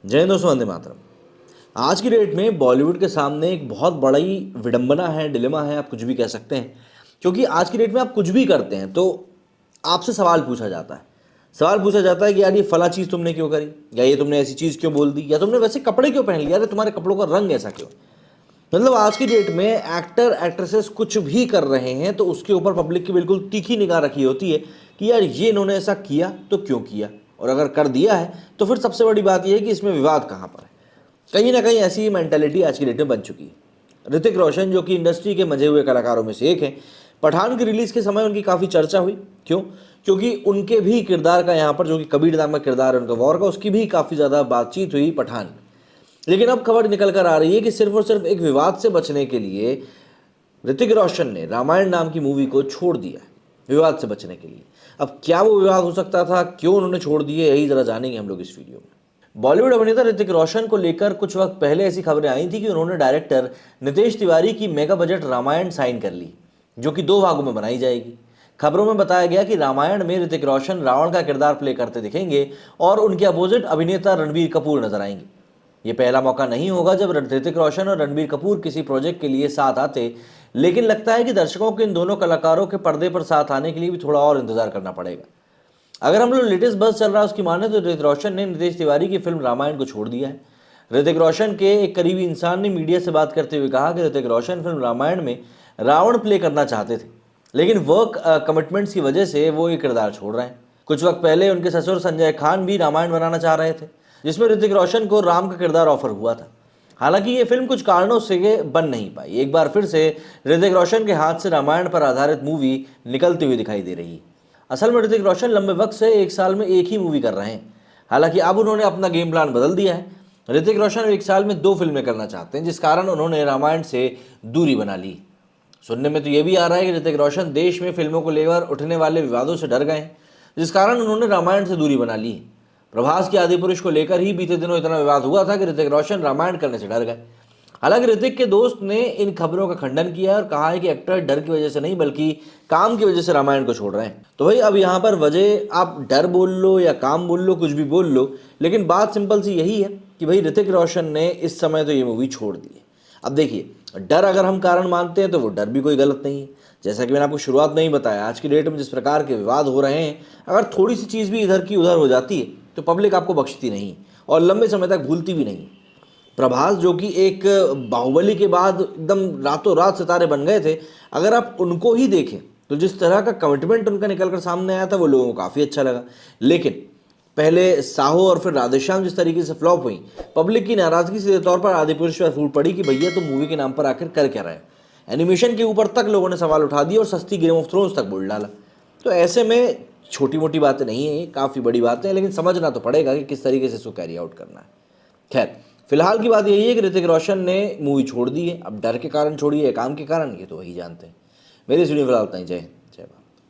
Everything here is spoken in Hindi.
जय हिंद दोस्तों, वंदे मातरम। आज की डेट में बॉलीवुड के सामने एक बहुत बड़ी विडंबना है, डिलेमा है, आप कुछ भी कह सकते हैं। क्योंकि आज की डेट में आप कुछ भी करते हैं तो आपसे सवाल पूछा जाता है। सवाल पूछा जाता है कि यार ये फला चीज़ तुमने क्यों करी, या ये तुमने ऐसी चीज़ क्यों बोल दी, या तुमने वैसे कपड़े क्यों पहन लिया, अरे तुम्हारे कपड़ों का रंग ऐसा क्यों। मतलब आज की डेट में एक्टर एक्ट्रेसेस कुछ भी कर रहे हैं तो उसके ऊपर पब्लिक की बिल्कुल तीखी निगाह रखी होती है कि यार ये इन्होंने ऐसा किया तो क्यों किया, और अगर कर दिया है तो फिर सबसे बड़ी बात यह है कि इसमें विवाद कहाँ पर है। कहीं ना कहीं ऐसी मेंटालिटी आज की डेट में बन चुकी है। ऋतिक रोशन जो कि इंडस्ट्री के मजे हुए कलाकारों में से एक हैं, पठान की रिलीज़ के समय उनकी काफ़ी चर्चा हुई। क्यों? क्योंकि उनके भी किरदार का यहाँ पर, जो कि कबीर नाम का किरदार है उनका वॉर का, उसकी भी काफ़ी ज़्यादा बातचीत हुई पठान। लेकिन अब खबर निकल कर आ रही है कि सिर्फ और सिर्फ एक विवाद से बचने के लिए ऋतिक रोशन ने रामायण नाम की मूवी को छोड़ दिया है, विवाद से बचने के लिए। अब क्या वो विवाद हो सकता था, क्यों उन्होंने छोड़ दिए, यही जरा जानेंगे हम लोग इस वीडियो में। बॉलीवुड अभिनेता ऋतिक रोशन को लेकर कुछ वक्त पहले ऐसी खबरें आई थी कि उन्होंने डायरेक्टर नितेश तिवारी की मेगा बजट रामायण साइन कर ली, जो कि 2 भागों में बनाई जाएगी। खबरों में बताया गया कि रामायण में ऋतिक रोशन रावण का किरदार प्ले करते दिखेंगे और उनके अपोजिट अभिनेता रणबीर कपूर नजर आएंगे। ये पहला मौका नहीं होगा जब ऋतिक रोशन और रणबीर कपूर किसी प्रोजेक्ट के लिए साथ आते, लेकिन लगता है कि दर्शकों को इन दोनों कलाकारों के पर्दे पर साथ आने के लिए भी थोड़ा और इंतजार करना पड़ेगा। अगर हम लोग लेटेस्ट बज़ चल रहा है उसकी माने तो ऋतिक रोशन ने नितेश तिवारी की फिल्म रामायण को छोड़ दिया है। ऋतिक रोशन के एक करीबी इंसान ने मीडिया से बात करते हुए कहा कि ऋतिक रोशन फिल्म रामायण में रावण प्ले करना चाहते थे, लेकिन वर्क कमिटमेंट्स की वजह से वो ये किरदार छोड़ रहे हैं। कुछ वक्त पहले उनके ससुर संजय खान भी रामायण बनाना चाह रहे थे, जिसमें ऋतिक रोशन को राम का किरदार ऑफर हुआ था। हालांकि ये फिल्म कुछ कारणों से बन नहीं पाई। एक बार फिर से ऋतिक रोशन के हाथ से रामायण पर आधारित मूवी निकलती हुई दिखाई दे रही है। असल में ऋतिक रोशन लंबे वक्त से एक साल में एक ही मूवी कर रहे हैं। हालांकि अब उन्होंने अपना गेम प्लान बदल दिया है। ऋतिक रोशन एक साल में 2 फिल्में करना चाहते हैं, जिस कारण उन्होंने रामायण से दूरी बना ली। सुनने में तो ये भी आ रहा है कि ऋतिक रोशन देश में फिल्मों को लेकर उठने वाले विवादों से डर गए हैं, जिस कारण उन्होंने रामायण से दूरी बना ली। प्रभास की आदिपुरुष को लेकर ही बीते दिनों इतना विवाद हुआ था कि ऋतिक रोशन रामायण करने से डर गए। हालांकि ऋतिक के दोस्त ने इन खबरों का खंडन किया और कहा है कि एक्टर डर की वजह से नहीं बल्कि काम की वजह से रामायण को छोड़ रहे हैं। तो भाई अब यहाँ पर वजह आप डर बोल लो या काम बोल लो, कुछ भी बोल लो, लेकिन बात सिंपल सी यही है कि भाई ऋतिक रोशन ने इस समय तो ये मूवी छोड़ दी है। अब देखिए, डर अगर हम कारण मानते हैं तो वो डर भी कोई गलत नहीं है। जैसा कि मैंने आपको शुरुआत में ही बताया, आज की डेट में जिस प्रकार के विवाद हो रहे हैं, अगर थोड़ी सी चीज़ भी इधर की उधर हो जाती है तो पब्लिक आपको बख्शती नहीं और लंबे समय तक भूलती भी नहीं। प्रभास जो कि एक बाहुबली के बाद एकदम रातों रात सितारे बन गए थे, अगर आप उनको ही देखें तो जिस तरह का कमिटमेंट उनका निकल कर सामने आया था वो लोगों को काफ़ी अच्छा लगा। लेकिन पहले साहो और फिर राधेश्याम जिस तरीके से फ्लॉप हुई, पब्लिक की नाराज़गी सीधे तौर पर आदिपुरुष पर फूट पड़ी कि भैया तुम मूवी के नाम पर आखिर कर क्या रहे हैं। एनिमेशन के ऊपर तक लोगों ने सवाल उठा दिए और सस्ती गेम ऑफ थ्रोन्स तक बोल डाला। तो ऐसे में छोटी मोटी बातें नहीं है, काफ़ी बड़ी बातें हैं, लेकिन समझना तो पड़ेगा कि किस तरीके से इसको कैरी आउट करना है। खैर, फिलहाल की बात यही है कि ऋतिक रोशन ने मूवी छोड़ दी है। अब डर के कारण छोड़ी है, काम के कारण, ये तो वही जानते हैं। मेरी इस वीडियो में फिलहाल इतना ही। जय हिंद।